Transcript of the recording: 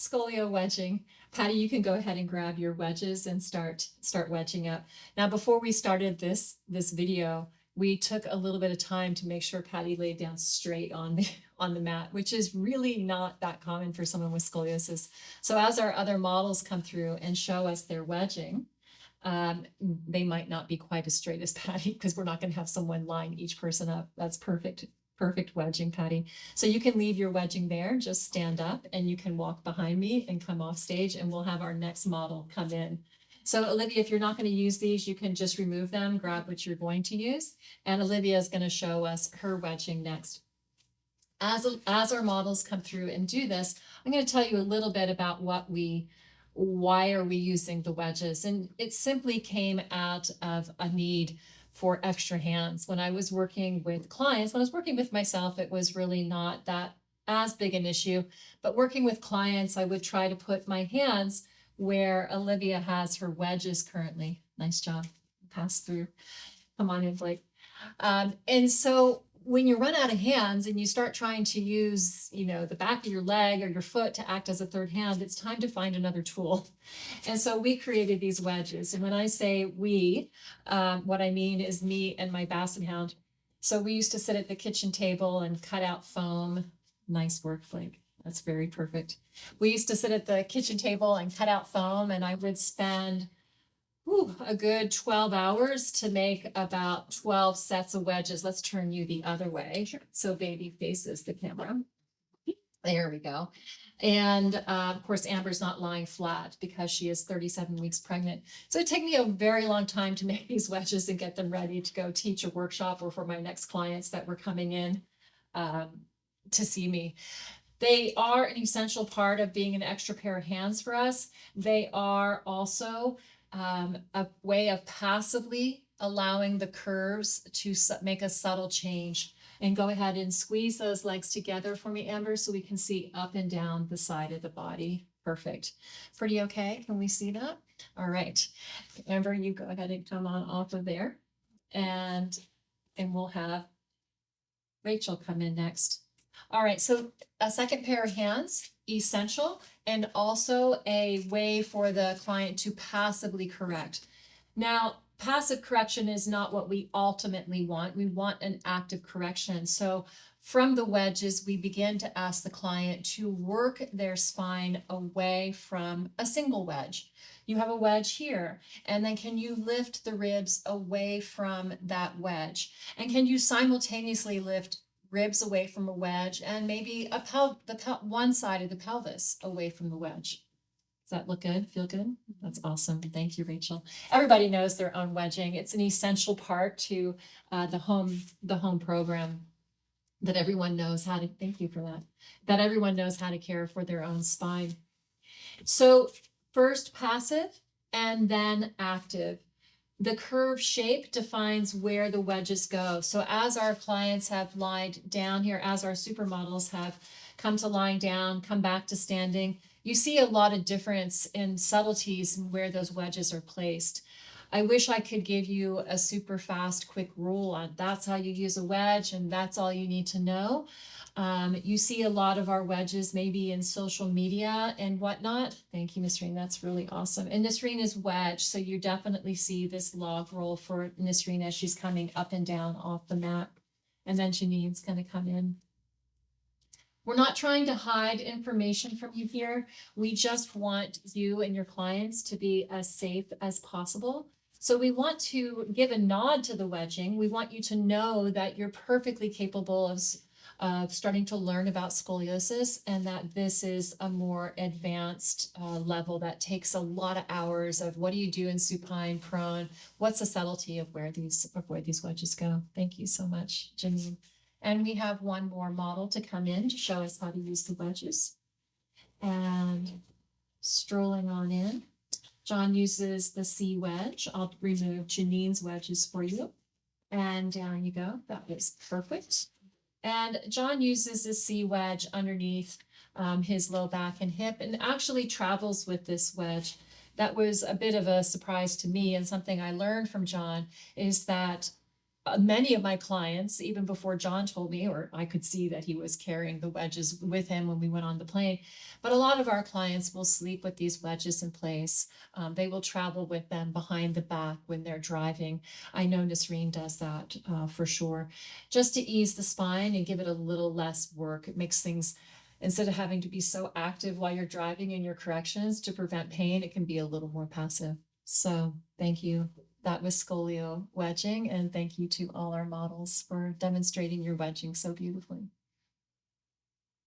Scolio wedging. Patty, you can go ahead and grab your wedges and start wedging up. Now, before we started this video, we took a little bit of time to make sure Patty laid down straight on the mat, which is really not that common for someone with scoliosis. So as our other models come through and show us their wedging, they might not be quite as straight as Patty, because we're not going to have someone line each person up. That's perfect wedging, Patty. So you can leave your wedging there, just stand up, and you can walk behind me and come off stage, and we'll have our next model come in. So Olivia, if you're not going to use these, you can just remove them, grab what you're going to use. And Olivia is going to show us her wedging next. As our models come through and do this, I'm going to tell you a little bit about why are we using the wedges. And it simply came out of a need for extra hands. When I was working with clients, when I was working with myself, it was really not that as big an issue. But working with clients, I would try to put my hands where Olivia has her wedges currently. Nice job. Pass through. Come on in, Blake. And so when you run out of hands and you start trying to use, the back of your leg or your foot to act as a third hand, it's time to find another tool. And so we created these wedges. And when I say we, what I mean is me and my basset hound. So we used to sit at the kitchen table and cut out foam. Nice work, Blake. That's very perfect. We used to sit at the kitchen table and cut out foam, and I would spend a good 12 hours to make about 12 sets of wedges. Let's turn you the other way. So baby faces the camera. There we go. And of course, Amber's not lying flat because she is 37 weeks pregnant. So it took me a very long time to make these wedges and get them ready to go teach a workshop or for my next clients that were coming in to see me. They are an essential part of being an extra pair of hands for us. They are also a way of passively allowing the curves to make a subtle change. And go ahead and squeeze those legs together for me, Amber, so we can see up and down the side of the body. Perfect. Pretty okay? Can we see that? All right. Amber, you go ahead and come on off of there. And we'll have Rachel come in next. All right, so a second pair of hands, essential, and also a way for the client to passively correct. Now, passive correction is not what we ultimately want. We want an active correction. So from the wedges, we begin to ask the client to work their spine away from a single wedge. You have a wedge here, and then can you lift the ribs away from that wedge? And can you simultaneously lift ribs away from a wedge and maybe one side of the pelvis away from the wedge? Does that look good? Feel good? That's awesome. Thank you, Rachel. Everybody knows their own wedging. It's an essential part to the home program that everyone knows how to, thank you for that, that everyone knows how to care for their own spine. So first passive and then active. The curve shape defines where the wedges go. So as our clients have lied down here, as our supermodels have come to lying down, come back to standing, you see a lot of difference in subtleties in where those wedges are placed. I wish I could give you a super fast, quick rule on that's how you use a wedge and that's all you need to know. You see a lot of our wedges maybe in social media and whatnot. Thank you, Nisreen. That's really awesome. And Nisreen is wedge, so you definitely see this log roll for Nisreen as she's coming up and down off the mat. And then Janine's going to come in. We're not trying to hide information from you here. We just want you and your clients to be as safe as possible. So we want to give a nod to the wedging. We want you to know that you're perfectly capable of starting to learn about scoliosis, and that this is a more advanced level that takes a lot of hours of what do you do in supine, prone, what's the subtlety of where these wedges go. Thank you so much, Janine. And we have one more model to come in to show us how to use the wedges. And strolling on in, John uses the C wedge. I'll remove Janine's wedges for you. And down you go. That was perfect. And John uses the C wedge underneath his low back and hip and actually travels with this wedge. That was a bit of a surprise to me, and something I learned from John is that many of my clients, even before John told me, or I could see that he was carrying the wedges with him when we went on the plane, but a lot of our clients will sleep with these wedges in place. They will travel with them behind the back when they're driving. I know Nasreen does that for sure, just to ease the spine and give it a little less work. It makes things, instead of having to be so active while you're driving in your corrections to prevent pain, it can be a little more passive. So thank you. That was Scolio wedging, and thank you to all our models for demonstrating your wedging so beautifully.